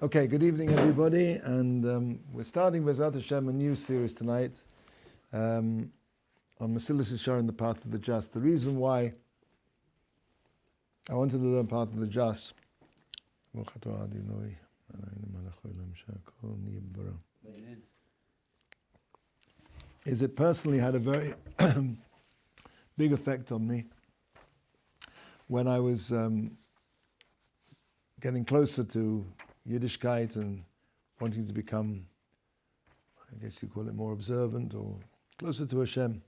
Okay, good evening everybody, and we're starting Mesillat Hashem, a new series tonight on Mesillat Yesharim, the path of the just. The reason why I wanted to learn path of the just is it personally had a very big effect on me when I was getting closer to Yiddishkeit and wanting to become, I guess you call it, more observant or closer to Hashem.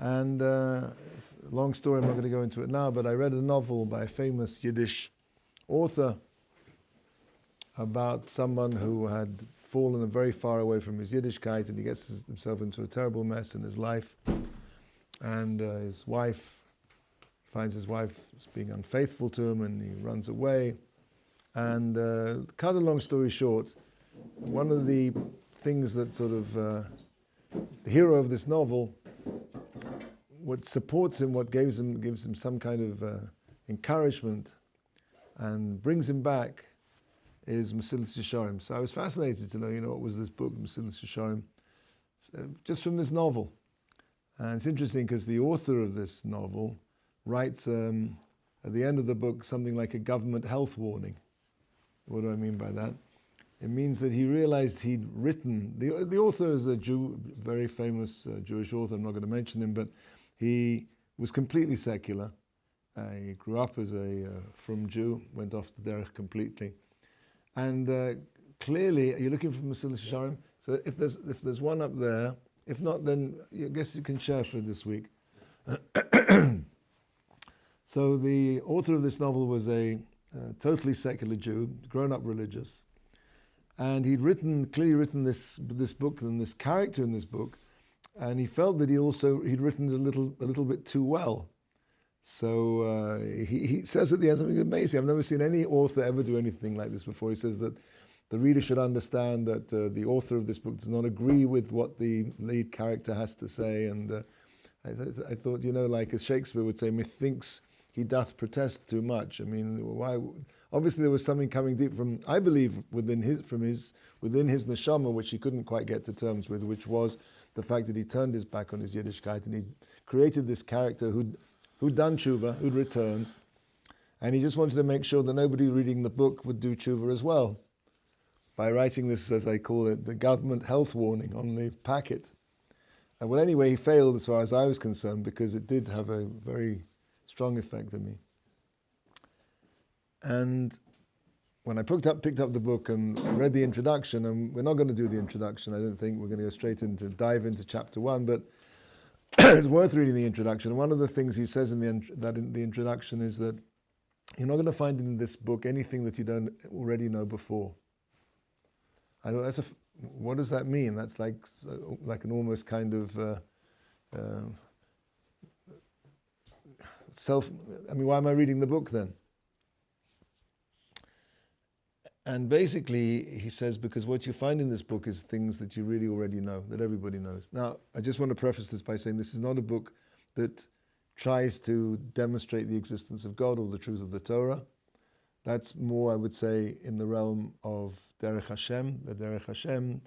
And it's a long story, I'm not going to go into it now, but I read a novel by a famous Yiddish author about someone who had fallen very far away from his Yiddishkeit, and he gets himself into a terrible mess in his life. And his wife, finds his wife being unfaithful to him, and he runs away. And cut a long story short, one of the things that sort of the hero of this novel, what supports him, what gives him some kind of encouragement and brings him back, is Mesillat Yesharim. So I was fascinated to know, what was this book, Mesillat Yesharim, just from this novel. And it's interesting because the author of this novel writes at the end of the book something like a government health warning. What do I mean by that? It means that he realized he'd written, the author is a Jew, very famous Jewish author, I'm not going to mention him, but he was completely secular. He grew up as a frum Jew, went off the derech completely. And clearly, you're looking for Mesillat Yesharim, so if there's one up there, if not, then I guess you can share for this week. So the author of this novel was a totally secular Jew, grown up religious, and he'd clearly written this book and this character in this book, and he felt that he'd written it a little bit too well. So he says at the end something amazing. I've never seen any author ever do anything like this before. He says that the reader should understand that the author of this book does not agree with what the lead character has to say, and I thought, like as Shakespeare would say, methinks he doth protest too much. I mean, why? Obviously, there was something coming deep from, I believe, within his neshama, which he couldn't quite get to terms with, which was the fact that he turned his back on his Yiddishkeit and he created this character who'd done tshuva, who'd returned, and he just wanted to make sure that nobody reading the book would do tshuva as well by writing this, as I call it, the government health warning on the packet. Well, anyway, he failed as far as I was concerned, because it did have a very strong effect on me. And when I picked up the book and read the introduction, and we're not going to do the introduction, I don't think, we're going to go straight dive into chapter 1, but it's worth reading the introduction. One of the things he says in the introduction is that you're not going to find in this book anything that you don't already know before. I thought what does that mean? That's like an almost kind of why am I reading the book then? And basically, he says, because what you find in this book is things that you really already know, that everybody knows. Now, I just want to preface this by saying this is not a book that tries to demonstrate the existence of God or the truth of the Torah. That's more, I would say, in the realm of Derech Hashem. The Derech Hashem,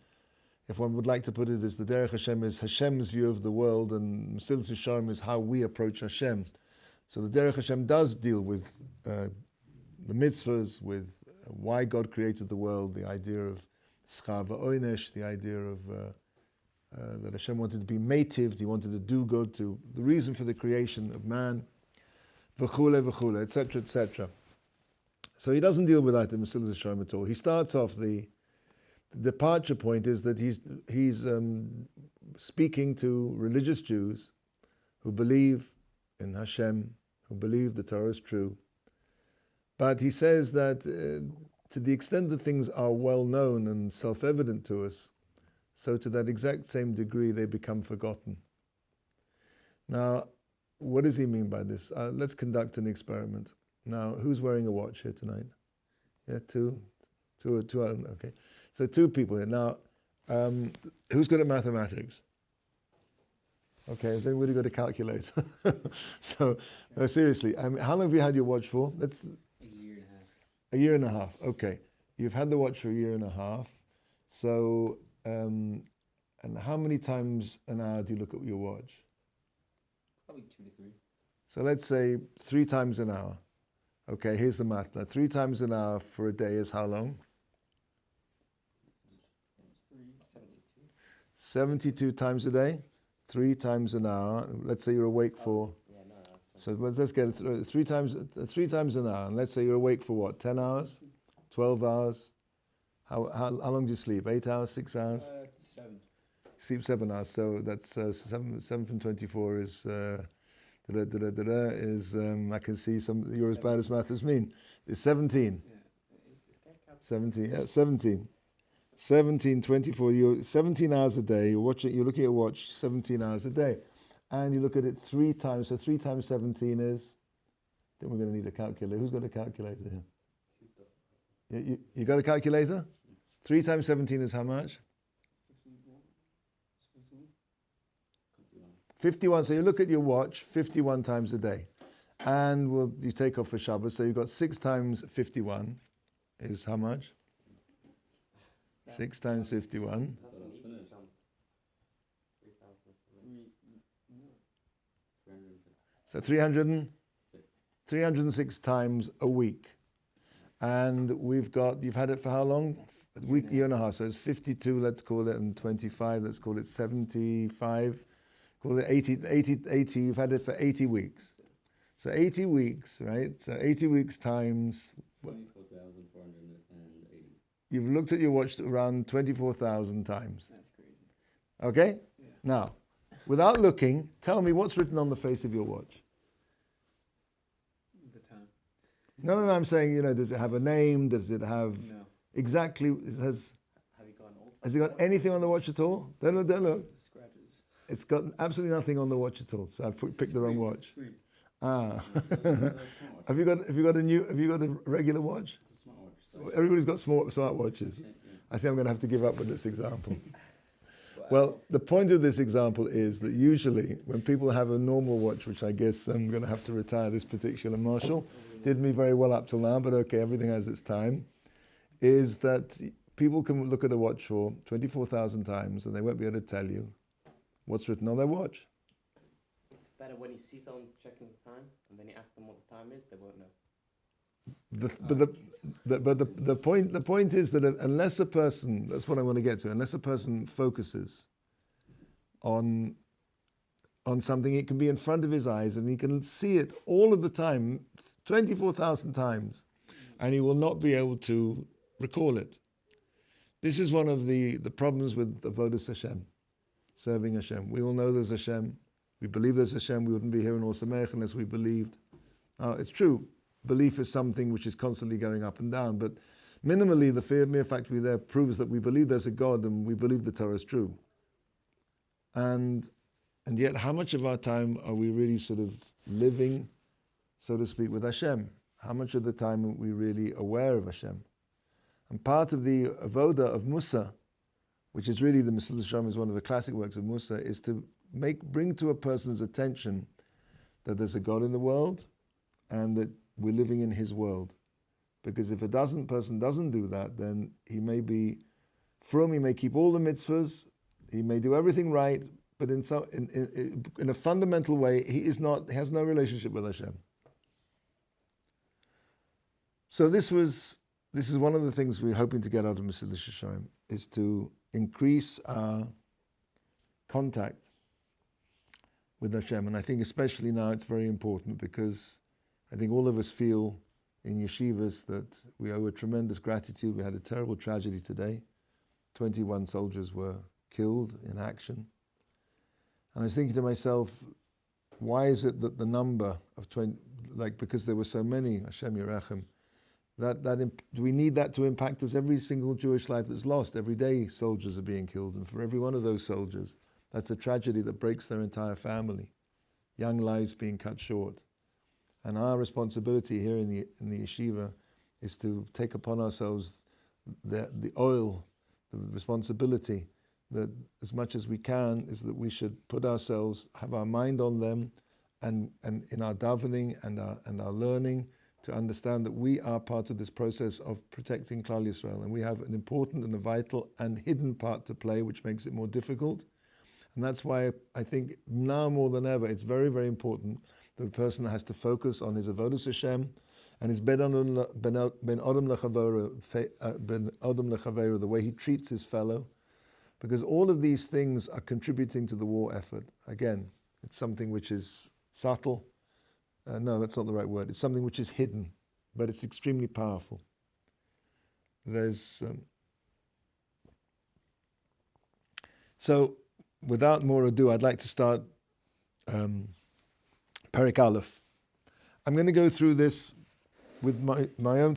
if one would like to put it, is the Derech Hashem is Hashem's view of the world, and Mesillat Yesharim is how we approach Hashem. So the Derech Hashem does deal with the mitzvahs, with why God created the world, the idea of schar v'onesh, the idea of that Hashem wanted to be mativ, he wanted to do good, to the reason for the creation of man, v'chule, etc., etc. So he doesn't deal with that in Mesillat Yesharim at all. He starts off, the departure point is that he's speaking to religious Jews who believe in Hashem, who believe the Torah is true. But he says that to the extent that things are well known and self-evident to us, so to that exact same degree they become forgotten. Now, what does he mean by this? Let's conduct an experiment. Now, who's wearing a watch here tonight? Yeah, two, okay. So 2 people here. Now, who's good at mathematics? Okay, has anybody got a calculator? So, no, seriously, how long have you had your watch for? A year and a half. A year and a half, okay. you've had the watch for a year and a half. So, and how many times an hour do you look at your watch? Probably 2 to 3. So let's say 3 times an hour. Okay, here's the math. Now, 3 times an hour for a day is how long? 72 times a day, 3 times an hour. Let's say you're awake for. Yeah, no. So let's get it 3 times an hour. And let's say you're awake for what? 10 hours, 12 hours. How long do you sleep? 8 hours, 6 hours? 7. Sleep 7 hours. So that's 7 from 24 is. I can see you're as bad as math as me. It's 17. Yeah. 17. Yeah, 17. 17, 24, you're 17 hours a day, you're looking at your watch 17 hours a day. And you look at it 3 times, so 3 times 17 is, then we're going to need a calculator. Who's got a calculator here? You got a calculator? 3 times 17 is how much? 51. So you look at your watch 51 times a day. And you take off for Shabbos, so you've got 6 times 51 is how much? 6 times 51. So 306 times a week. And you've had it for how long? A week, year and a half. So it's 52, let's call it, and 25, let's call it 75. Call it 80, you've had it for 80 weeks. So 80 weeks, right? So 80 weeks times... 24,480. You've looked at your watch around 24,000 times. That's crazy. Okay? Yeah. Now, without looking, tell me what's written on the face of your watch. The time. No, I'm saying, does it have a name? Does it have... No. Exactly, has it got anything on the watch at all? Don't look. Scratches. It's got absolutely nothing on the watch at all. So I've picked the wrong watch. Screen. Ah. Have you got a regular watch? It's a smartwatch. Everybody's got smart watches. I think I'm going to have to give up with this example. Well, the point of this example is that usually when people have a normal watch, which I guess I'm going to have to retire this particular Marshall, did me very well up till now, but okay, everything has its time, is that people can look at a watch for 24,000 times and they won't be able to tell you what's written on their watch. It's better when you see someone checking the time and then you ask them what the time is, they won't know. The point is that unless a person, that's what I want to get to, unless a person focuses on something, it can be in front of his eyes and he can see it all of the time, 24,000 times, and he will not be able to recall it. This is one of the problems with Avodas Hashem, serving Hashem. We all know there's Hashem. We believe there's Hashem. We wouldn't be here in Or Sameach unless we believed. It's true. Belief is something which is constantly going up and down, but minimally the mere fact we're there proves that we believe there's a God and we believe the Torah is true. And yet how much of our time are we really sort of living, so to speak, with Hashem? How much of the time are we really aware of Hashem? And part of the avoda of Musa, which is really the Mesillat Yesharim is one of the classic works of Musa, is to bring to a person's attention that there's a God in the world and that we're living in his world. Because if person doesn't do that, then he may be from, he may keep all the mitzvahs, he may do everything right, but in a fundamental way, he has no relationship with Hashem. So this is one of the things we're hoping to get out of Mesillat Yesharim, is to increase our contact with Hashem. And I think especially now it's very important because I think all of us feel in yeshivas that we owe a tremendous gratitude. We had a terrible tragedy today. 21 soldiers were killed in action. And I was thinking to myself, why is it that the number of 20, because there were so many, Hashem Yerachem, do we need that to impact us? Every single Jewish life that's lost, every day soldiers are being killed. And for every one of those soldiers, that's a tragedy that breaks their entire family. Young lives being cut short. And our responsibility here in the yeshiva is to take upon ourselves the responsibility that as much as we can is that we should put ourselves, have our mind on them, and in our davening and our learning, to understand that we are part of this process of protecting Klal Yisrael, and we have an important and a vital and hidden part to play, which makes it more difficult. And that's why I think now more than ever, it's very, very important that a person has to focus on his avodas Hashem and his ben adam lechaveru, the way he treats his fellow, because all of these things are contributing to the war effort. Again, it's something which is subtle. No, that's not the right word. It's something which is hidden, but it's extremely powerful. So, without more ado, I'd like to start Perek Aleph. I'm going to go through this with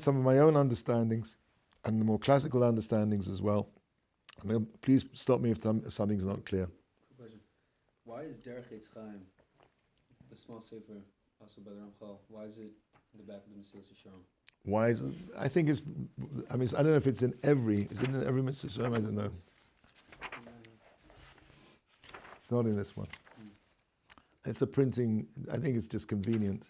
some of my own understandings and the more classical understandings as well. Please stop me if something's not clear. Good question. Why is Derech Eitz Chaim, the small sefer, also by the Ramchal, why is it in the back of the Mesillat Yesharim? Why is it? I think it's. I mean, I don't know if it's in every. Is it in every Mesillat? I don't know. It's not in this one. It's a printing. I think it's just convenient.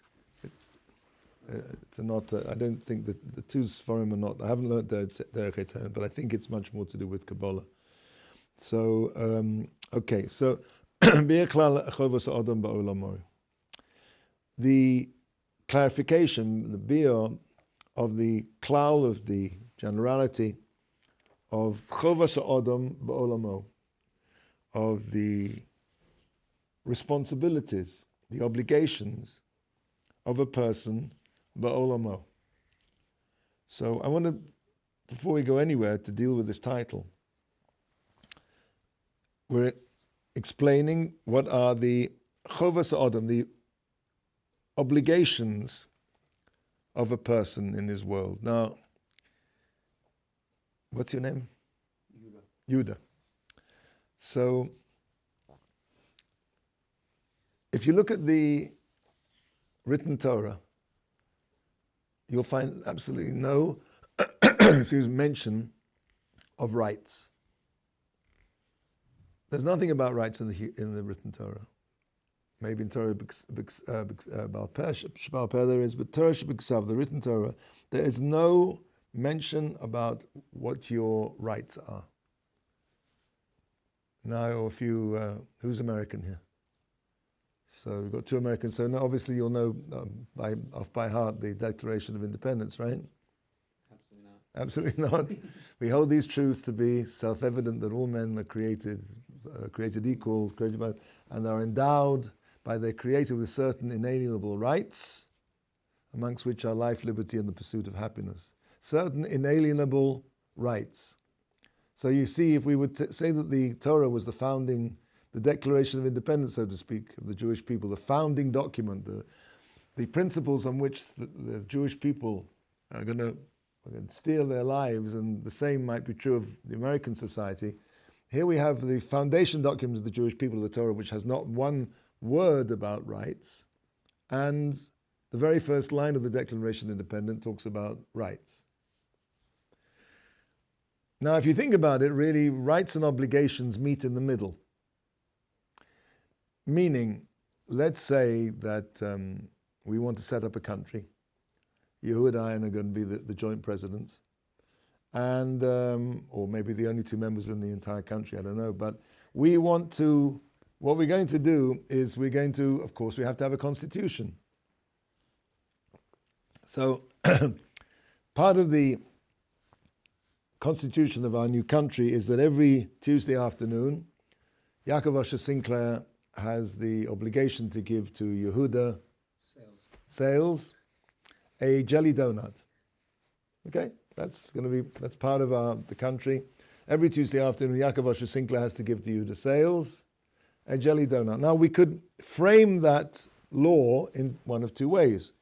It's not. I don't think that the two Sforim are not. I haven't learned Derech Eitz Chaim, but I think it's much more to do with Kabbalah. So okay. So the clarification, the biur of the klal, of the generality of chovas ha'adam ba'olamo, of the responsibilities, the obligations of a person ba'olamo. So I want to, before we go anywhere, to deal with this title. We're explaining what are the chovas ha'adam, the obligations of a person in his world. Now, what's your name? Yuda. So, if you look at the written Torah, you'll find absolutely no mention of rights. There's nothing about rights in the written Torah. Maybe in Torah Baal Peh there is, but Torah Shebiksav, the written Torah, there is no mention about what your rights are. Now, who's American here? So we've got two Americans. So now obviously you'll know off by heart the Declaration of Independence, right? Absolutely not. Absolutely not. We hold these truths to be self-evident that all men are created equal, and are endowed by their Creator with certain inalienable rights, amongst which are life, liberty, and the pursuit of happiness. Certain inalienable rights. So you see, if we would say that the Torah was the Declaration of Independence, so to speak, of the Jewish people, the founding document, the principles on which the Jewish people are going to steer their lives, and the same might be true of the American society. Here we have the foundation document of the Jewish people of the Torah, which has not one word about rights, and the very first line of the Declaration of Independence talks about rights. Now, if you think about it, really, rights and obligations meet in the middle. Meaning, let's say that we want to set up a country. Yehuda and I are going to be the joint presidents, and or maybe the only two members in the entire country, I don't know, but we want to. What we're going to do is of course, we have to have a constitution. So, part of the constitution of our new country is that every Tuesday afternoon, Yaakov Asher Sinclair has the obligation to give to Yehuda Sales a jelly donut. Okay, that's part of the country. Every Tuesday afternoon, Yaakov Asher Sinclair has to give to Yehuda Sales a jelly donut. Now, we could frame that law in one of two ways.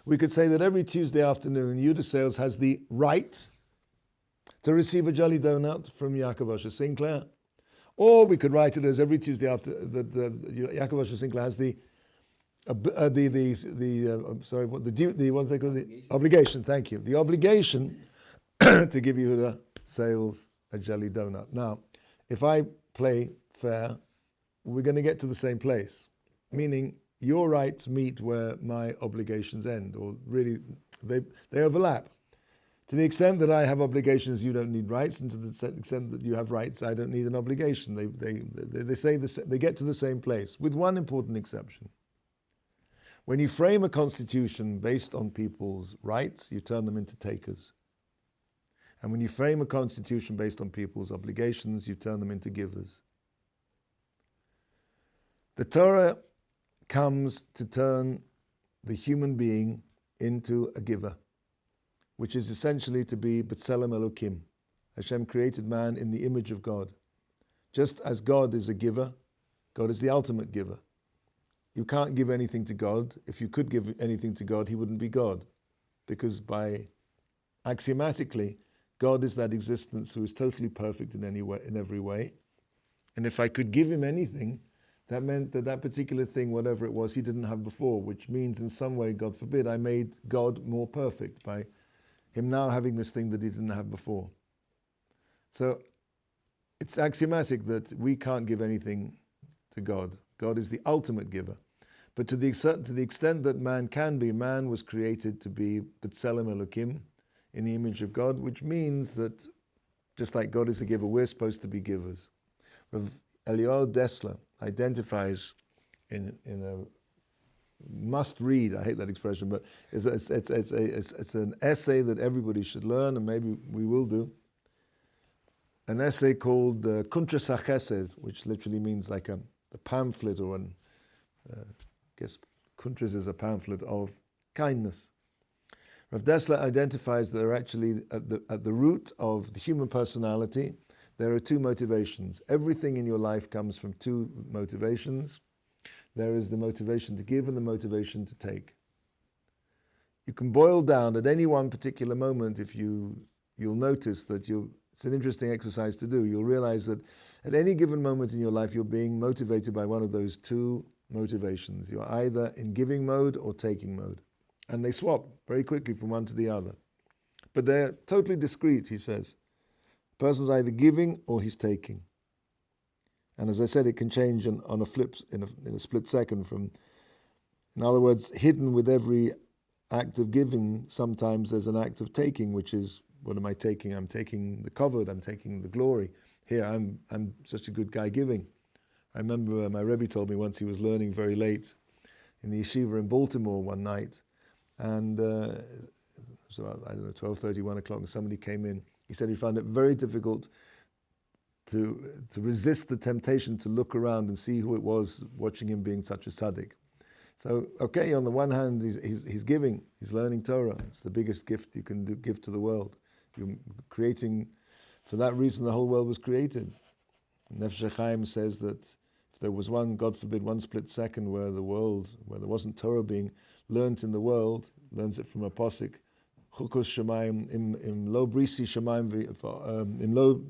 We could say that every Tuesday afternoon, Yehuda Sales has the right to receive a jelly donut from Yaakov Asher Sinclair, or we could write it as every Tuesday after that Yaakov Asher Sinclair has the obligation. Thank you. The obligation to give Yehuda Sales a jelly donut. Now, if I play fair, we're going to get to the same place, meaning your rights meet where my obligations end, or really They overlap. To the extent that I have obligations, you don't need rights, and to the extent that you have rights, I don't need an obligation. They get to the same place, with one important exception. When you frame a constitution based on people's rights, you turn them into takers. And when you frame a constitution based on people's obligations, you turn them into givers. The Torah comes to turn the human being into a giver, which is essentially to be B'Tselem Elokim. Hashem created man in the image of God. Just as God is a giver, God is the ultimate giver. You can't give anything to God. If you could give anything to God, he wouldn't be God. Because by axiomatically, God is that existence who is totally perfect in every way. And if I could give him anything, that meant that that particular thing, whatever it was, he didn't have before, which means in some way, God forbid, I made God more perfect by him now having this thing that he didn't have before. So it's axiomatic that we can't give anything to God. God is the ultimate giver. But to the extent that man can be, man was created to be B'Tselem Elokim, in the image of God, which means that just like God is a giver, we're supposed to be givers. Rav Eliyahu Dessler identifies in a must-read, I hate that expression, but it's an essay that everybody should learn, and maybe we will do. An essay called Kuntras HaChesed, which literally means like a pamphlet, or I guess Kuntras is a pamphlet of kindness. Rav Dessler identifies that there are actually, at the root of the human personality, there are two motivations. Everything in your life comes from two motivations. There is the motivation to give and the motivation to take. You can boil down at any one particular moment, if you'll notice that it's an interesting exercise to do. You'll realize that at any given moment in your life, you're being motivated by one of those two motivations. You're either in giving mode or taking mode. And they swap very quickly from one to the other. But they're totally discrete, he says. A person's either giving or he's taking. And as I said, it can change on a flip, in a split second from, in other words, hidden with every act of giving, sometimes there's an act of taking, which is, what am I taking? I'm taking the kavod, I'm taking the glory. Here, I'm such a good guy giving. I remember my Rebbe told me once he was learning very late in the yeshiva in Baltimore one night. And so I don't know, 12:30, 1 o'clock, and somebody came in. He said he found it very difficult to resist the temptation to look around and see who it was watching him being such a tzaddik. So, okay, on the one hand, he's giving, he's learning Torah. It's the biggest gift you can give to the world. You're creating, for that reason, the whole world was created. Nefesh HaChaim says that if there was one, God forbid, one split second where there wasn't Torah being learnt in the world, learns it from a posik, Chukos Shemayim im lo brisi Shemayim im lo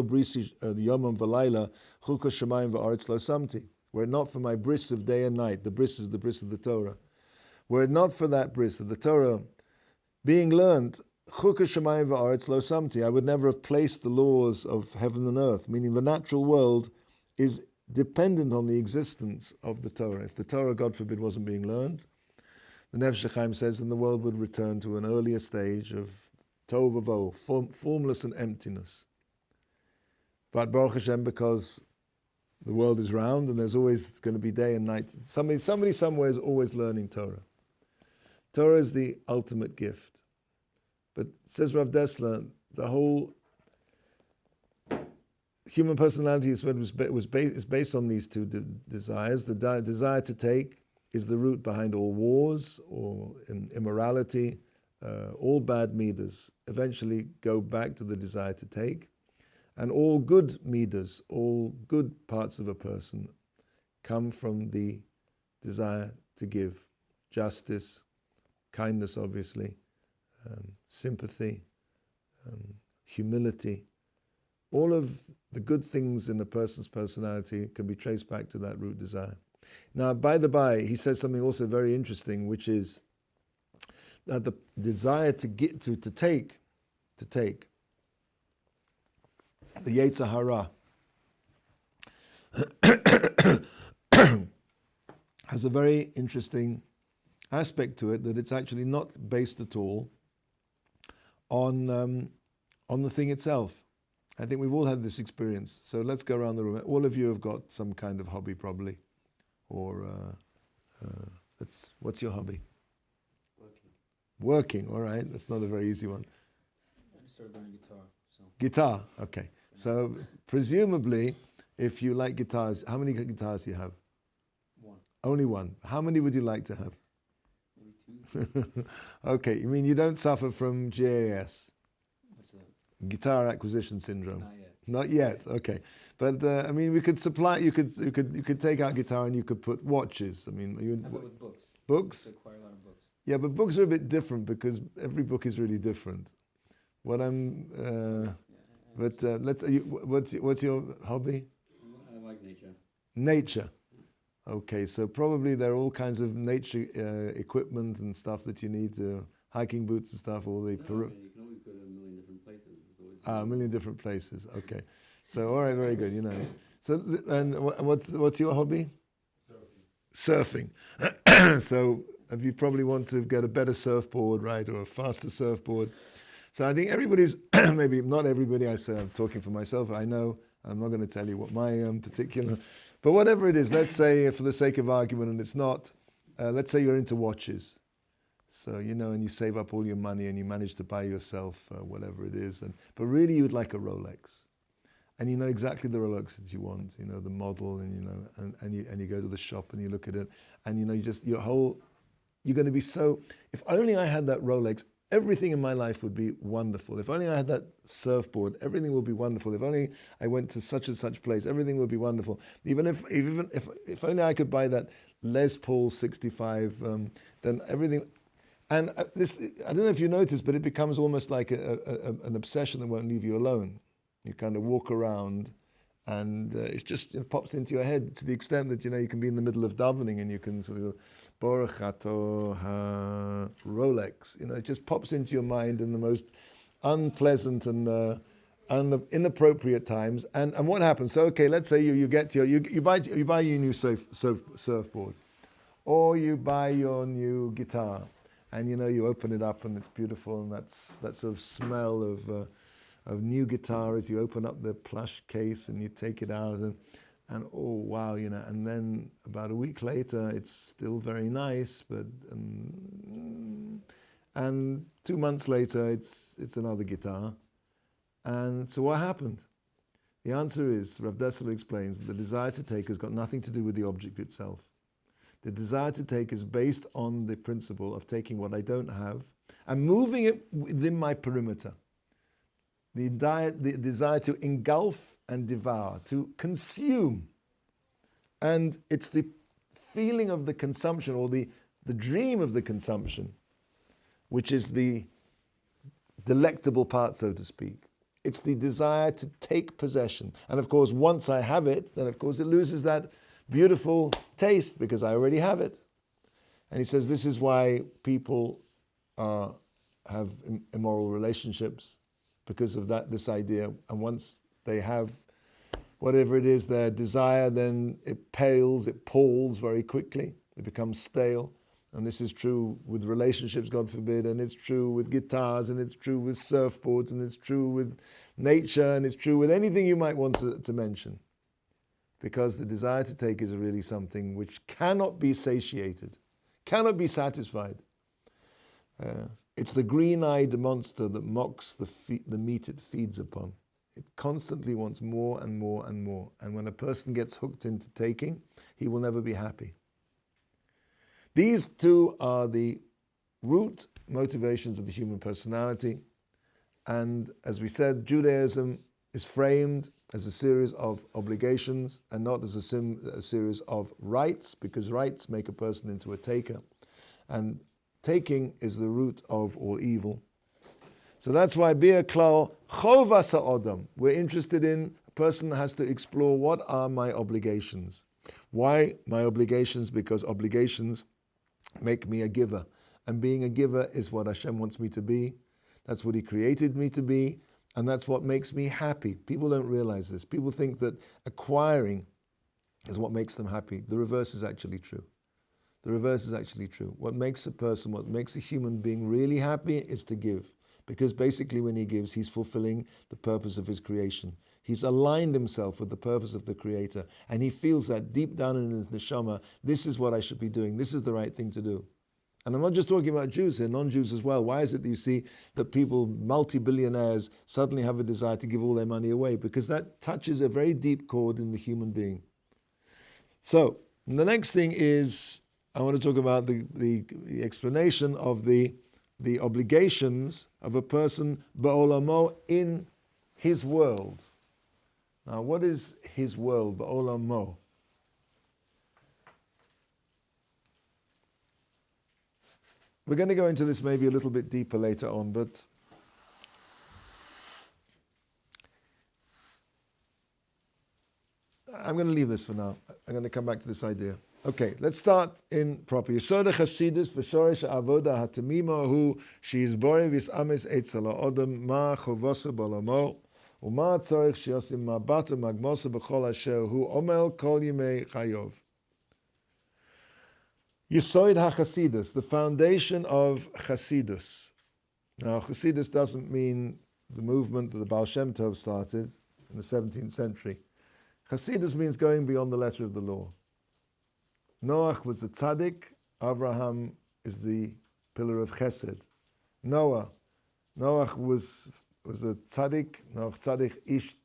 brisi yomam v'layla Chukos Shemayim v'aretz lo samti. Were it not for my bris of day and night, the bris is the bris of the Torah. Were it not for that bris of the Torah being learnt, Chukos Shemayim v'aretz lo samti, I would never have placed the laws of heaven and earth. Meaning the natural world is dependent on the existence of the Torah. If the Torah, God forbid, wasn't being learned, the Nefesh HaChaim says, then the world would return to an earlier stage of tohu vavohu, formless and emptiness. But Baruch Hashem, because the world is round and there's always going to be day and night, somebody somewhere is always learning Torah. Torah is the ultimate gift. But says Rav Dessler, the whole human personality is based on these two desires. The desire to take is the root behind all wars or immorality. All bad midas eventually go back to the desire to take. And all good midas, all good parts of a person, come from the desire to give. Justice, kindness, obviously, sympathy, humility. All of the good things in a person's personality can be traced back to that root desire. Now, by the by, he says something also very interesting, which is that the desire to get to take, the Yetzer Hara, has a very interesting aspect to it that it's actually not based at all on the thing itself. I think we've all had this experience. So let's go around the room. All of you have got some kind of hobby probably, or what's your hobby? Working, all right. That's not a very easy one. I just started learning guitar. So Guitar, okay. So presumably, if you like guitars, how many guitars do you have? one, Only one. How many would you like to have? maybe two. Okay, you mean you don't suffer from GAS, What's that? guitar acquisition syndrome? Not yet. Not yet. Okay, but I mean, we could supply. You could take out guitar and you could put watches. I mean, How about with books? books. I acquire a lot of books. Yeah, but books are a bit different because every book is really different. What I'm, but what's your hobby? I like nature. Nature. Okay, so probably there are all kinds of nature equipment and stuff that you need, hiking boots and stuff. All the You can always go to a million different places. It's always a million different places. Okay, so all right, very good. You know, so and what's your hobby? Surfing. So you probably want to get a better surfboard, right, or a faster surfboard. So I think everybody's maybe not everybody. I say I'm talking for myself. I know I'm not going to tell you what my particular. But whatever it is, let's say for the sake of argument, and it's not, let's say you're into watches. So, you know, and you save up all your money and you manage to buy yourself whatever it is. But really you would like a Rolex. And you know exactly the Rolex that you want, you know, the model, and, you know, and you go to the shop and you look at it and, you know, you're going to be so, if only I had that Rolex, everything in my life would be wonderful. If only I had that surfboard, everything would be wonderful. If only I went to such and such place, everything would be wonderful. Even if only I could buy that Les Paul 65, then everything. And this, I don't know if you noticed, but it becomes almost like an obsession that won't leave you alone. You kind of walk around, and it pops into your head to the extent that, you know, you can be in the middle of davening and you can sort of Baruch Ato ha Rolex. You know, it just pops into your mind in the most unpleasant and the inappropriate times. And what happens? So okay, let's say you buy your new surfboard, or you buy your new guitar, and, you know, you open it up and it's beautiful, and that sort of smell of new guitar as you open up the plush case and you take it out, and oh wow, you know, and then about a week later it's still very nice, but and 2 months later it's another guitar. And so what happened? The answer is, Rav Dessler explains, the desire to take has got nothing to do with the object itself. The desire to take is based on the principle of taking what I don't have and moving it within my perimeter. The desire to engulf and devour, to consume. And it's the feeling of the consumption, or the dream of the consumption, which is the delectable part, so to speak. It's the desire to take possession. And of course, once I have it, then of course it loses that beautiful taste because I already have it. And he says this is why people have immoral relationships, because of this idea. And once they have whatever it is, their desire, then it palls very quickly. It becomes stale. And this is true with relationships, God forbid, and it's true with guitars, and it's true with surfboards, and it's true with nature, and it's true with anything you might want to mention. Because the desire to take is really something which cannot be satiated, cannot be satisfied. It's the green-eyed monster that mocks the meat it feeds upon. It constantly wants more and more and more. And when a person gets hooked into taking, he will never be happy. These two are the root motivations of the human personality. And as we said, Judaism is framed as a series of obligations and not as a series of rights, because rights make a person into a taker. And taking is the root of all evil. So that's why Bia Klal Chovas Ha'odam, we're interested in, a person has to explore, what are my obligations? Why my obligations? Because obligations make me a giver. And being a giver is what Hashem wants me to be. That's what He created me to be. And that's what makes me happy. People don't realize this. People think that acquiring is what makes them happy. The reverse is actually true. The reverse is actually true. What makes a human being really happy is to give. Because basically when he gives, he's fulfilling the purpose of his creation. He's aligned himself with the purpose of the Creator. And he feels that deep down in his neshama, this is what I should be doing. This is the right thing to do. And I'm not just talking about Jews here, non-Jews as well. Why is it that you see that people, multi-billionaires, suddenly have a desire to give all their money away? Because that touches a very deep chord in the human being. So, the next thing is, I want to talk about the explanation of the obligations of a person, ba'olamo, in his world. Now, what is his world, ba'olamo? We're going to go into this maybe a little bit deeper later on, but I'm going to leave this for now. I'm going to come back to this idea. Okay, let's start in proper. Yesod Chasidus v'shoresh avoda hatamima hu sheizbore v'ames etzel ha'odam ma chovosa b'olamo u'ma tzorich sheyosim mabata magmosa b'chol asher hu omel kol yimei chayov. Yesod HaChasidus, the foundation of Chasidus. Now, Chasidus doesn't mean the movement that the Baal Shem Tov started in the 17th century. Chasidus means going beyond the letter of the law. Noach was a tzaddik. Abraham is the pillar of Chesed. Noach was a tzaddik. Noach tzaddik ish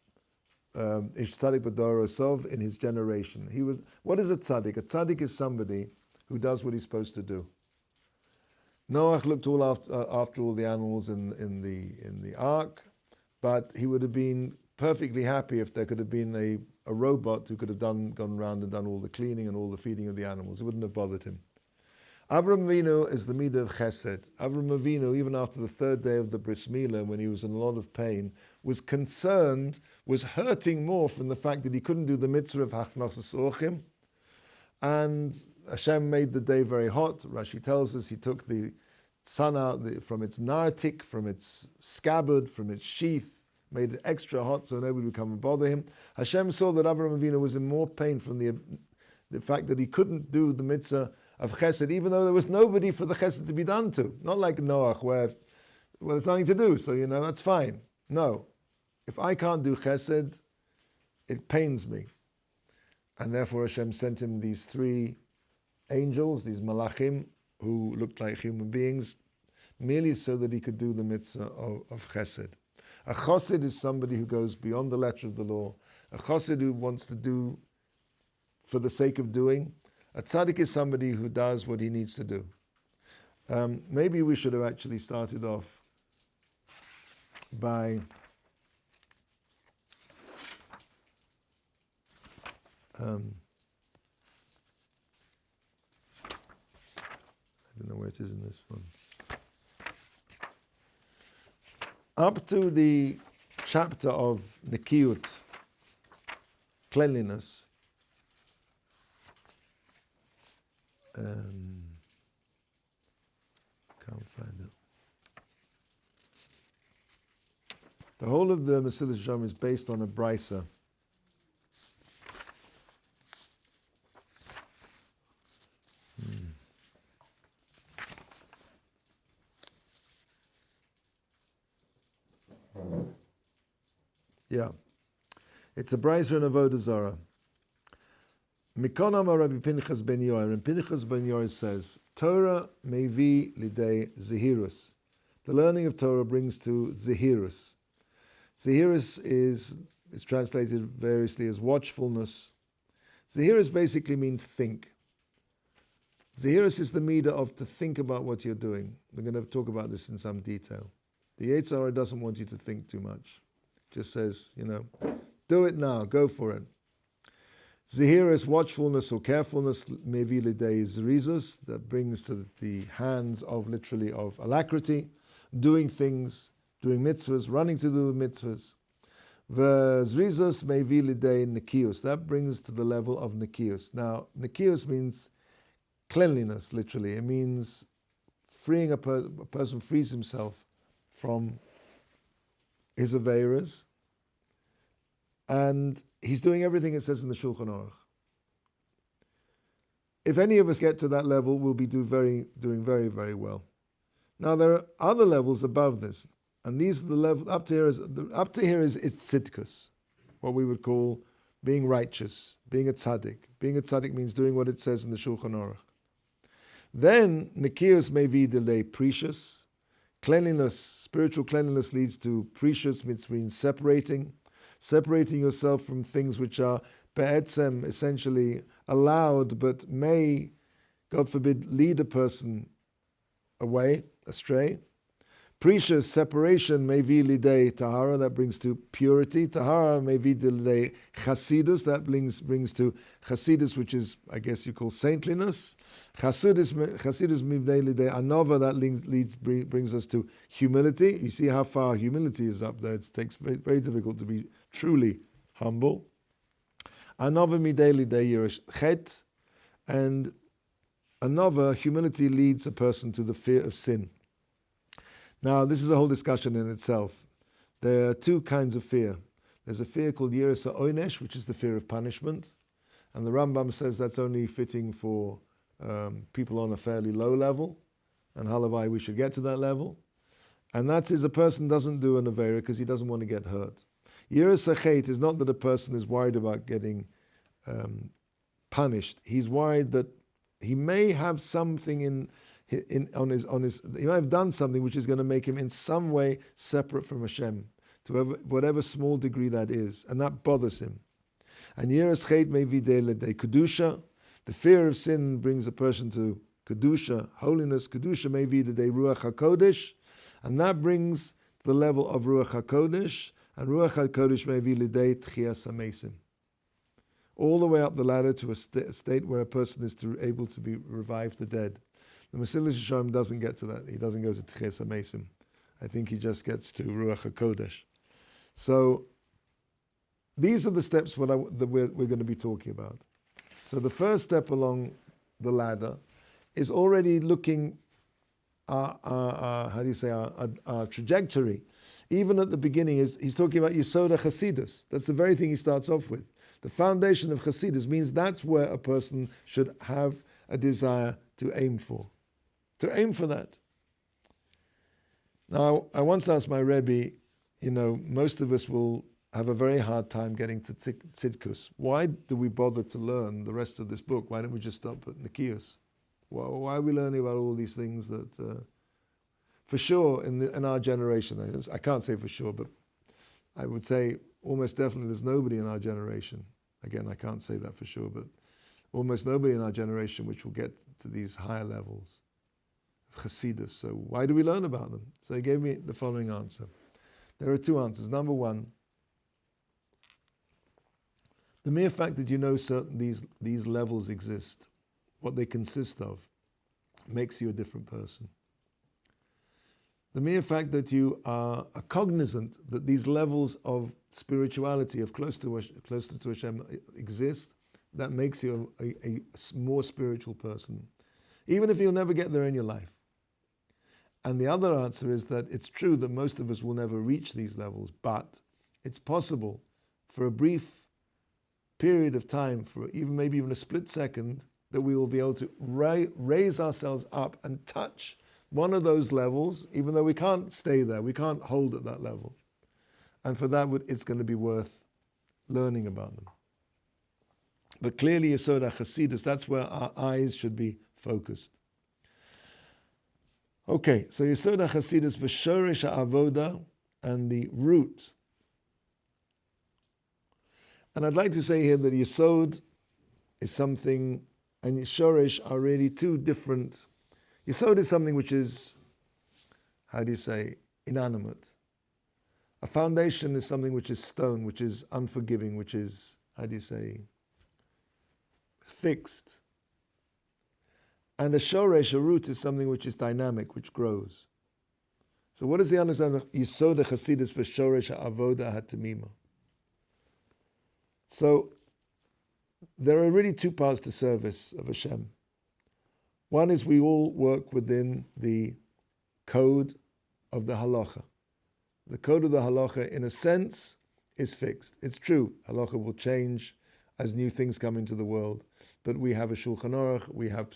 tzaddik b'dorosov in his generation. What is a tzaddik? A tzaddik is somebody who does what he's supposed to do. Noach looked all after all the animals in the ark, but he would have been perfectly happy if there could have been a robot who could have gone around and done all the cleaning and all the feeding of the animals. It wouldn't have bothered him. Avram Avinu is the midah of Chesed. Avram Avinu, even after the third day of the Bris Milah, when he was in a lot of pain, was hurting more from the fact that he couldn't do the mitzvah of Hachnachas Orchim, and Hashem made the day very hot. Rashi tells us he took the sun out from its nartik, from its scabbard, from its sheath, made it extra hot so nobody would come and bother him. Hashem saw that Avraham Avinu was in more pain from the fact that he couldn't do the mitzvah of chesed, even though there was nobody for the chesed to be done to. Not like Noach, where there's nothing to do, so that's fine. No. If I can't do chesed, it pains me. And therefore Hashem sent him these three angels, these malachim, who looked like human beings, merely so that he could do the mitzvah of chesed. A chassid is somebody who goes beyond the letter of the law. A chassid who wants to do for the sake of doing. A tzaddik is somebody who does what he needs to do. Maybe we should have actually started off by I don't know where it is in this one. Up to the chapter of Nikiyut, cleanliness, can't find it. The whole of the Mesillat Yesharim is based on a brisa. Yeah, it's a brisa in Avodah Zarah. Mikonam Rabbi Pinchas ben Yoel, and Pinchas ben Yoel says, Torah mevi lidei zehirus. The learning of Torah brings to zehirus. Zehirus is translated variously as watchfulness. Zehirus basically means think. Zehirus is the midah of to think about what you're doing. We're going to talk about this in some detail. The Yetzer Hara doesn't want you to think too much. Just says, do it now, go for it. Zehirus, watchfulness or carefulness, mevi lidei zerizus, that brings to the hands of literally of alacrity, doing things, doing mitzvahs, running to do mitzvahs. Zerizus mevi lidei nikius, that brings to the level of nikius. Now, nikius means cleanliness, literally. It means freeing a person frees himself from his aveiras, and he's doing everything it says in the Shulchan Aruch. if any of us get to that level, we'll be doing very, very well. Now there are other levels above this, and these are the level up to here is it's tzidkus, what we would call being righteous, being a tzaddik. Being a tzaddik means doing what it says in the Shulchan Aruch. Then nikius may be delay precious. Cleanliness, spiritual cleanliness leads to precious, which means separating yourself from things which are be'etzem, essentially allowed, but may, God forbid, lead a person astray. Precious separation may be lidei tahara, that brings to purity. Tahara may be lidei chasidus, that brings to chasidus, which is, I guess you call saintliness. Chasidus midei lidei anova, that brings us to humility. You see how far humility is up there. It takes very, very difficult to be truly humble. Anova midei lidei yiresh chet, and anova, humility leads a person to the fear of sin. Now, this is a whole discussion in itself. There are two kinds of fear. There's a fear called yiras ha'onesh, which is the fear of punishment. And the Rambam says that's only fitting for people on a fairly low level. And halavai, we should get to that level. And that is a person doesn't do an avera because he doesn't want to get hurt. Yiras ha'chet is not that a person is worried about getting punished. He's worried that he may have something on his he might have done something which is going to make him in some way separate from Hashem, to whatever small degree that is, and that bothers him. And yiras chet may be de kedusha. The fear of sin brings a person to kedusha, holiness. Kedusha may be de ruach hakodesh, and that brings the level of ruach hakodesh. And ruach hakodesh may be lidei tchias hamesim, all the way up the ladder to a state where a person is able to be revive the dead. The Mesillat Yesharim doesn't get to that. He doesn't go to Tchias HaMesim. I think he just gets to Ruach HaKodesh. So these are the steps that we're going to be talking about. So the first step along the ladder is already looking our trajectory. Even at the beginning, he's talking about Yesod HaChasidus. That's the very thing he starts off with. The foundation of Chasidus means that's where a person should have a desire to aim for. To aim for that. Now, I once asked my Rebbe, most of us will have a very hard time getting to tzidkus. Why do we bother to learn the rest of this book? Why don't we just stop at Nikias? Why are we learning about all these things that, for sure, in our generation, I can't say for sure, but I would say almost definitely there's nobody in our generation. Again, I can't say that for sure, but almost nobody in our generation which will get to these higher levels of Chasidus. So why do we learn about them? So he gave me the following answer. There are two answers. Number one, the mere fact that you know certain these levels exist, what they consist of, makes you a different person. The mere fact that you are cognizant that these levels of spirituality, of closer to Hashem exist, that makes you a more spiritual person, even if you'll never get there in your life. And the other answer is that it's true that most of us will never reach these levels, but it's possible for a brief period of time, for maybe even a split second, that we will be able to raise ourselves up and touch one of those levels, even though we can't stay there, we can't hold at that level. And for that, it's going to be worth learning about them. But clearly, Yesod HaChasidus, that's where our eyes should be focused. Okay, so Yesod HaChasidus, v'shorish ha'avoda, and the root. And I'd like to say here that Yesod is something, and Shorish are really two different. Yesod is something which is, inanimate. A foundation is something which is stone, which is unforgiving, which is, fixed. And a shoresh, a root, is something which is dynamic, which grows. So what is the understanding of Yesod HaChasidus for shoresh ha'avoda ha'temima? So there are really two parts to service of Hashem. One is we all work within the code of the halacha. The code of the halacha, in a sense, is fixed. It's true, halacha will change as new things come into the world. But we have a Shulchan Aruch, we have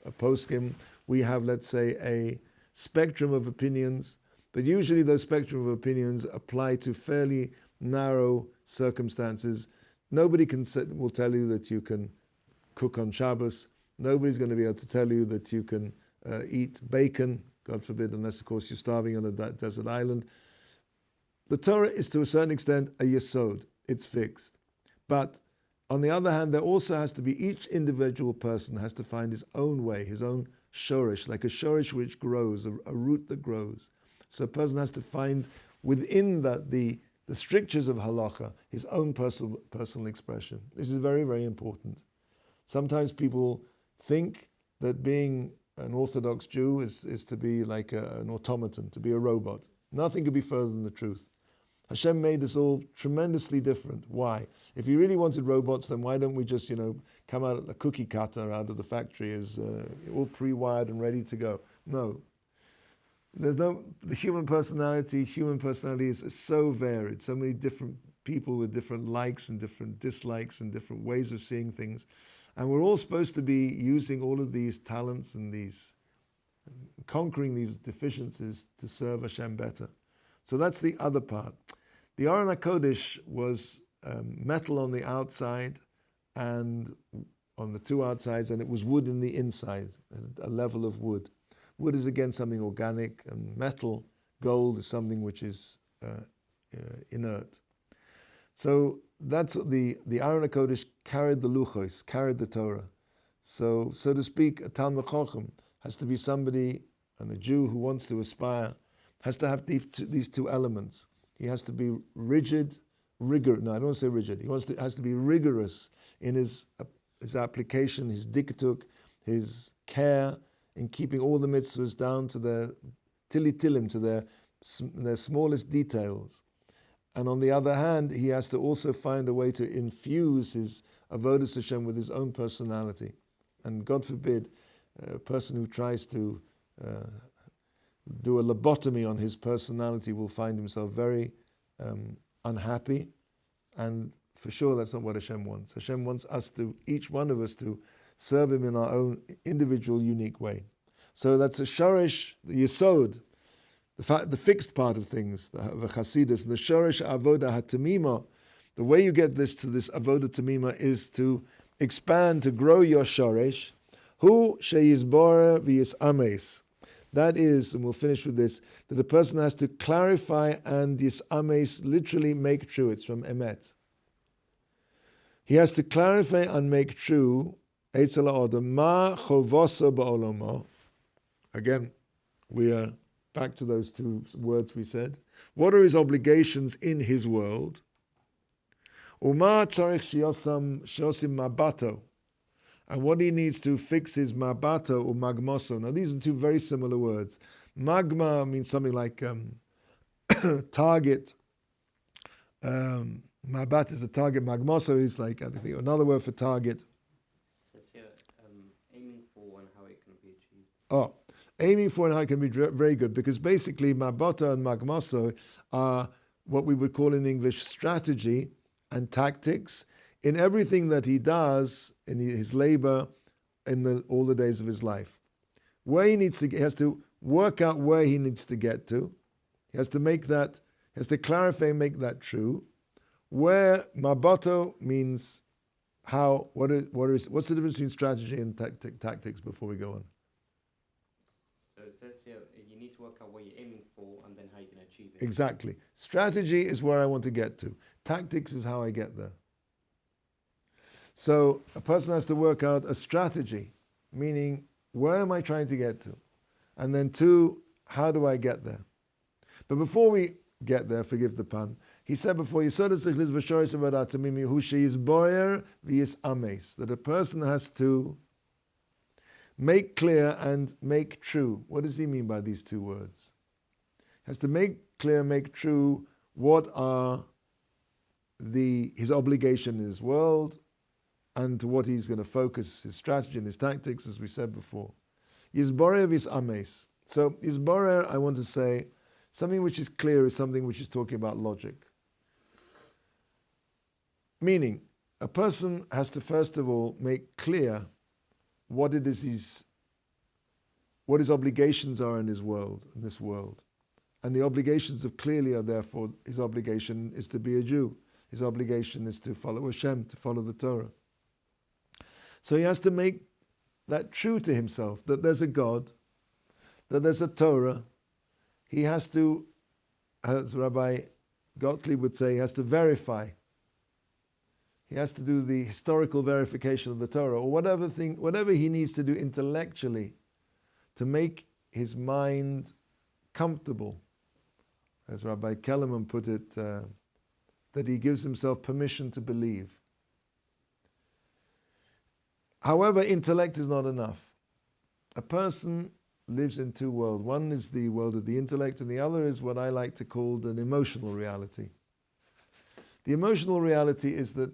a poskim, we have, let's say, a spectrum of opinions, but usually those spectrum of opinions apply to fairly narrow circumstances. Nobody will tell you that you can cook on Shabbos. Nobody's going to be able to tell you that you can eat bacon, God forbid, unless, of course, you're starving on a desert island. The Torah is, to a certain extent, a yesod. It's fixed. But on the other hand, there also has to be, each individual person has to find his own way, his own shorish, like a shorish which grows, a root that grows. So a person has to find within that the strictures of halacha his own personal expression. This is very, very important. Sometimes people think that being an Orthodox Jew is to be like an automaton, to be a robot. Nothing could be further than the truth. Hashem made us all tremendously different. Why? If he really wanted robots, then why don't we just, come out a cookie cutter out of the factory as all pre-wired and ready to go? No. The human personality is so varied. So many different people with different likes and different dislikes and different ways of seeing things. And we're all supposed to be using all of these talents and conquering these deficiencies to serve Hashem better. So that's the other part. The Aron HaKodesh was metal on the outside and on the two outsides, and it was wood in the inside, a level of wood. Wood is again something organic, and metal, gold, is something which is inert. So that's the Aron HaKodesh carried the luchos, carried the Torah. So to speak, a Talmid Chacham has to be somebody, and a Jew who wants to aspire, has to have these two elements. He has to be rigid. He has to be rigorous in his application, his diktuk, his care in keeping all the mitzvahs down to their tilim, to their smallest details. And on the other hand, he has to also find a way to infuse his avodas Hashem with his own personality. And God forbid, a person who tries to do a lobotomy on his personality will find himself very unhappy, and for sure that's not what Hashem wants. Hashem wants us to, each one of us, to serve him in our own individual, unique way. So that's a shorish, the yesod, the fixed part of things, the chasidus, the shorish avoda hatamima. The way you get this to this avoda tamima is to expand, to grow your shorish. Hu sheyizbora v'yis ames. That is, and we'll finish with this, that a person has to clarify and yisames, literally make true. It's from emet. He has to clarify and make true, eitzel ha'odam, ma chovoso ba'olomo. Again, we are back to those two words we said. What are his obligations in his world? Uma tzarich sheyosim mabato. And what he needs to fix is mabato or magmoso. Now these are two very similar words. Magma means something like target. Mabat is a target. Magmoso is like, I think, another word for target. So it's here, aiming for and how it can be achieved. Oh, aiming for and how it can be very good, because basically mabato and magmoso are what we would call in English strategy and tactics in everything that he does in his labor in all the days of his life. Where he has to work out where he needs to get to. He has to clarify and make that true. Where mabato means how, what's the difference between strategy and tactics before we go on? So it says here, you need to work out what you're aiming for and then how you can achieve it. Exactly. Strategy is where I want to get to. Tactics is how I get there. So a person has to work out a strategy, meaning where am I trying to get to? And then two, how do I get there? But before we get there, forgive the pun, he said before, that a person has to make clear and make true. What does he mean by these two words? He has to make clear, make true what are his obligation in his world, and to what he's going to focus his strategy and his tactics, as we said before. Yizborer vis ames. So Yizborer, I want to say, something which is clear is something which is talking about logic. Meaning, a person has to first of all make clear what it is what his obligations are in this world. And the obligations of clearly are therefore, his obligation is to be a Jew. His obligation is to follow Hashem, to follow the Torah. So he has to make that true to himself, that there's a God, that there's a Torah. He has to, as Rabbi Gottlieb would say, he has to verify. He has to do the historical verification of the Torah, or whatever he needs to do intellectually to make his mind comfortable. As Rabbi Kellerman put it, that he gives himself permission to believe. However, intellect is not enough. A person lives in two worlds. One is the world of the intellect, and the other is what I like to call an emotional reality. The emotional reality is that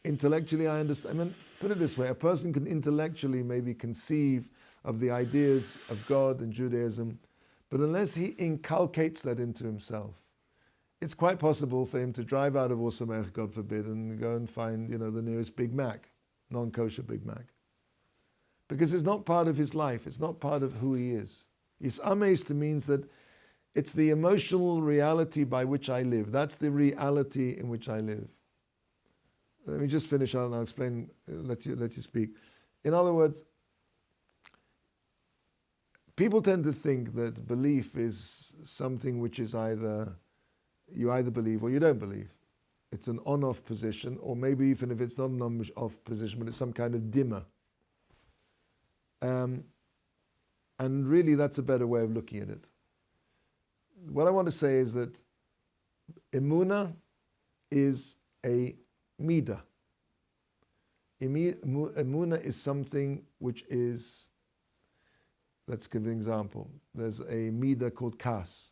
intellectually I understand. I mean, put it this way, a person can intellectually maybe conceive of the ideas of God and Judaism, but unless he inculcates that into himself, it's quite possible for him to drive out of Osamech, God forbid, and go and find, the nearest Big Mac, non-kosher Big Mac. Because it's not part of his life, it's not part of who he is. Yisames means that it's the emotional reality by which I live. That's the reality in which I live. Let me just finish out and I'll explain, let you speak. In other words, people tend to think that belief is something which is you either believe or you don't believe. It's an on-off position, or maybe even if it's not an on-off position, but it's some kind of dimmer. And really that's a better way of looking at it. What I want to say is that Emunah is a midah. Emunah is something which is, let's give an example. There's a midah called kas.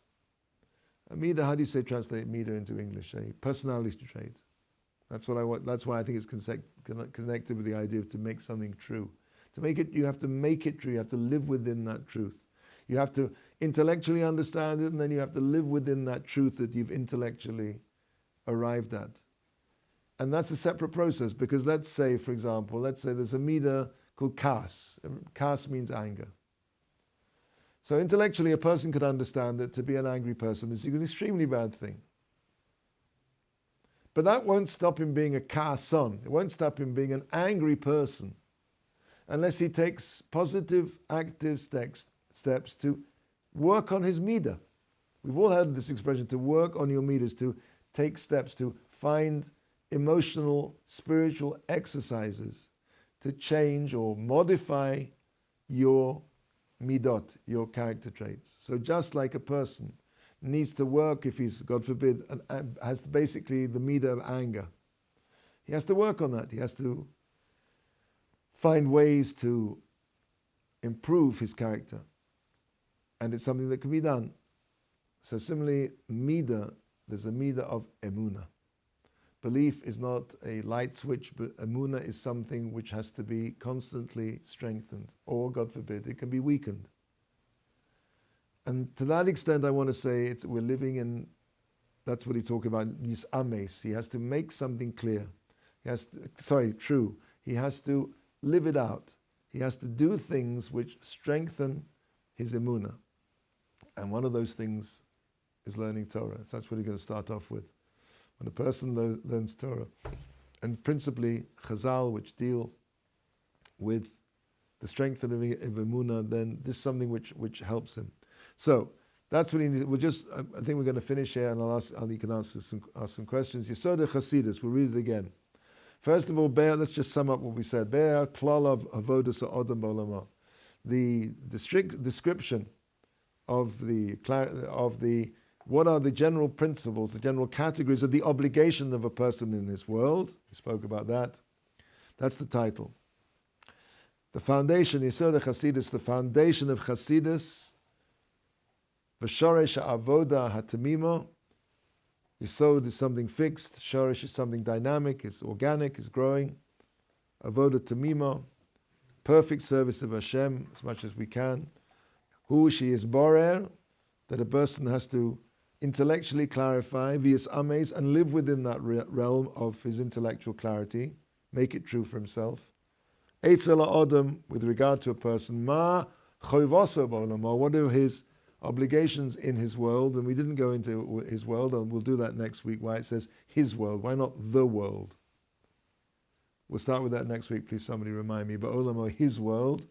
A midah, how do you translate midah into English? A personality trait. That's why I think it's connected with the idea of to make something true. To make it, you have to make it true. You have to live within that truth. You have to intellectually understand it, and then you have to live within that truth that you've intellectually arrived at. And that's a separate process, because let's say, for example, there's a midah called kas. Kas means anger. So intellectually, a person could understand that to be an angry person is an extremely bad thing. But that won't stop him being a kason. It won't stop him being an angry person unless he takes positive, active steps to work on his midah. We've all heard this expression, to work on your midas, to take steps, to find emotional, spiritual exercises to change or modify your midot, your character traits. So just like a person needs to work, if he's, God forbid, has basically the midah of anger, he has to work on that. He has to find ways to improve his character. And it's something that can be done. So similarly, midah, there's a midah of emunah. Belief is not a light switch, but emunah is something which has to be constantly strengthened, or, God forbid, it can be weakened. And to that extent, I want to say we're living in, that's what he talked about, yisames. He has to make something clear. True. He has to live it out. He has to do things which strengthen his emunah. And one of those things is learning Torah. So that's what we're going to start off with. When a person learns Torah, and principally Chazal, which deal with the strengthening of emunah, then this is something which helps him. So that's what he needs. I think we're going to finish here, and you can ask some questions. Yesod Chasidus, we'll read it again. First of all, let's just sum up what we said. Be'er klal of avodas ha'odam b'olamah. The description of what are the general principles, the general categories of the obligation of a person in this world. We spoke about that. That's the title. The foundation, Yesod Chasidus, the foundation of Chasidus, V'shoresh ha'avoda ha'tamimo. Yesod is something fixed, Shoresh is something dynamic, is organic, is growing. Avoda tamimo, perfect service of Hashem as much as we can. Who she is borer, that a person has to intellectually clarify, v'yisames, and live within that realm of his intellectual clarity. make it true for himself. Eitzel Adam, with regard to a person, ma choivaso b'olamo, what are his obligations in his world? And we didn't go into his world, and we'll do that next week, why it says his world. Why not the world? We'll start with that next week, please somebody remind me. But olamo, his world.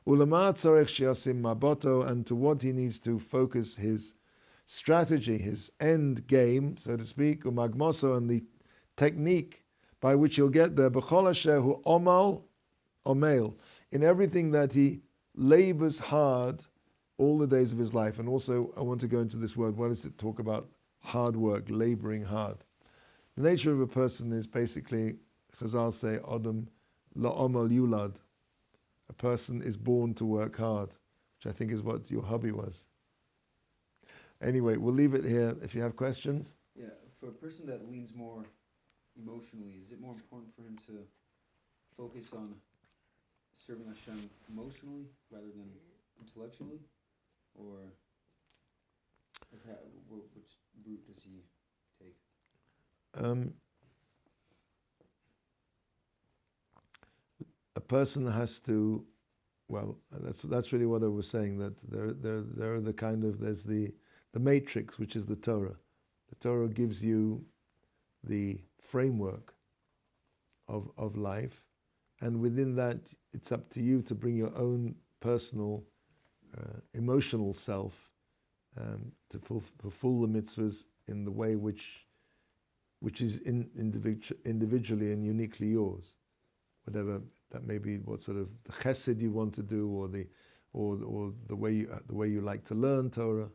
Ulama tzarech shiasim maboto, and to what he needs to focus his strategy, his end game, so to speak, umagmoso, and the technique by which he'll get there. B'chol asher hu omal omel, in everything that he labors hard all the days of his life. And also, I want to go into this word. What does it talk about? Hard work, laboring hard. The nature of a person is basically, Chazal say, Adam la'omal yulad. A person is born to work hard, which I think is what your hobby was. Anyway, we'll leave it here. If you have questions. Yeah, for a person that leans more emotionally, is it more important for him to focus on serving Hashem emotionally rather than intellectually? Or which route does he take? A person has to, well, that's really what I was saying, that there are the kind of, there's the matrix, which is the Torah. The Torah gives you the framework of life, and within that, it's up to you to bring your own personal, emotional self to fulfill the mitzvahs in the way which is individually and uniquely yours. Whatever that may be, what sort of the chesed you want to do, or the way you like to learn Torah.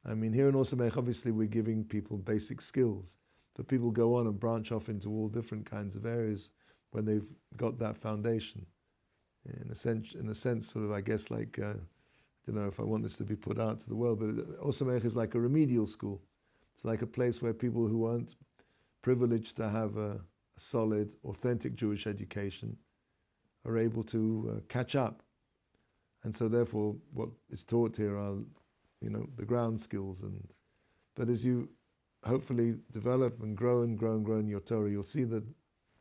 I mean, here in Osamech, obviously we're giving people basic skills, but people go on and branch off into all different kinds of areas when they've got that foundation. In a sense, sort of, I guess, like I don't know if I want this to be put out to the world, but Osamech is like a remedial school. It's like a place where people who aren't privileged to have a solid, authentic Jewish education are able to catch up. And so therefore what is taught here are, the ground skills. But as you hopefully develop and grow in your Torah, you'll see that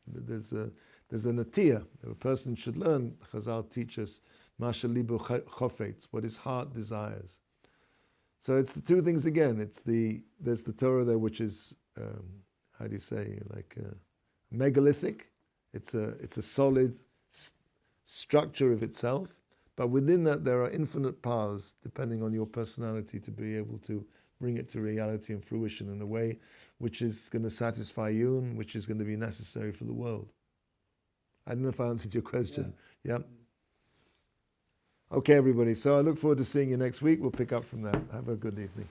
there's a natiyah. A person should learn, Chazal teaches, Masha libo chofetz, what his heart desires. So it's the two things again. There's the Torah there, which is, how do you say, like megalithic. It's a solid structure of itself, but within that there are infinite paths, depending on your personality, to be able to bring it to reality and fruition in a way which is going to satisfy you and which is going to be necessary for the world. I don't know if I answered your question. Yeah. Okay, everybody. So I look forward to seeing you next week. We'll pick up from there. Have a good evening.